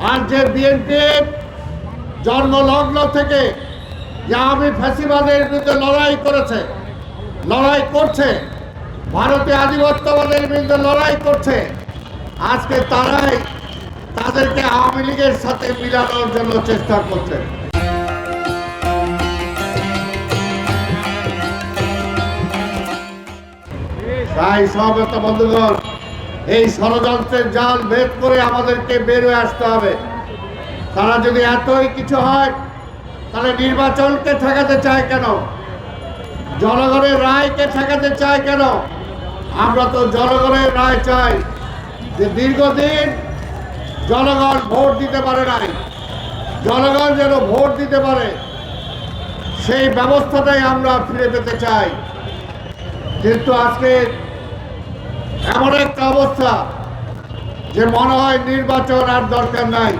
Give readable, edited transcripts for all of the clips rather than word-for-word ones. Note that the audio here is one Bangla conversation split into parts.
আর যে বিএনপি জন্মলগ্ন থেকে যে আওয়ামী ফ্যাসিবাদের বিরুদ্ধে লড়াই করছে, ভারতীয় আধিপত্যবাদের বিরুদ্ধে লড়াই করছে, আজকে তারাই তাদেরকে আওয়ামী লীগের সাথে মিলানোর জন্য চেষ্টা করছে। তাই সহমত বন্ধুগণ, এই ষড়যন্ত্রের জাল ভেদ করে আমাদেরকে বের হয়ে আসতে হবে। তারা যদি এতই কিছু হয়, তাহলে নির্বাচনকে ঠেকাতে চায় কেন? জনগণের রায়কে ঠেকাতে চায় কেন? আমরা তো জনগণের রায় চাই, যে দীর্ঘদিন জনগণ ভোট দিতে পারে নাই, জনগণ যেন ভোট দিতে পারে, সেই ব্যবস্থাটাই আমরা ফিরে পেতে চাই। কিন্তু আজকে এমন একটা অবস্থা যে মনে হয় নির্বাচন আর দরকার নাই,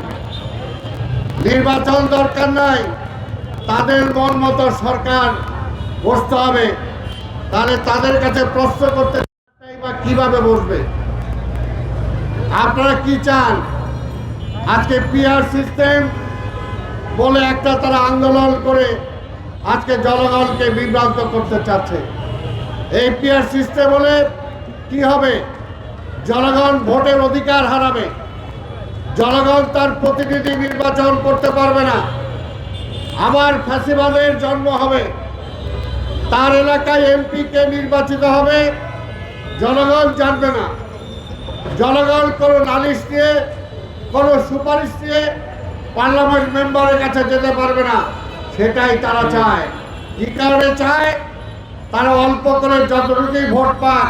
নির্বাচন দরকার নাই, তাদের মন মতো সরকার বসতে হবে। তাহলে তাদের কাছে প্রশ্ন করতে বা কিভাবে বসবে? আপনারা কি চান? আজকে পিআর সিস্টেম বলে একটা তারা আন্দোলন করে আজকে জনগণকে বিভ্রান্ত করতে চাচ্ছে। এই পিআর সিস্টেম হলে কি হবে? জনগণ ভোটের অধিকার হারাবে, জনগণ তার প্রতিনিধি নির্বাচন করতে পারবে না, আবার ফ্যাসিবাদের জন্ম হবে, তার এলাকায় এমপি কে নির্বাচিত হবে, জনগণ জানবে না, জনগণ কোনো নালিশ দিয়ে, কোনো সুপারিশ দিয়ে পার্লামেন্ট মেম্বারের কাছে যেতে পারবে না। সেটাই তারা চায়। কি কারণে চায়? তারা অল্প করে যতটুকুই ভোট পায়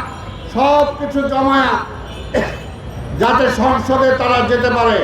সব কিছু জমায়া যাতে সংসদে তারা যেতে পারে।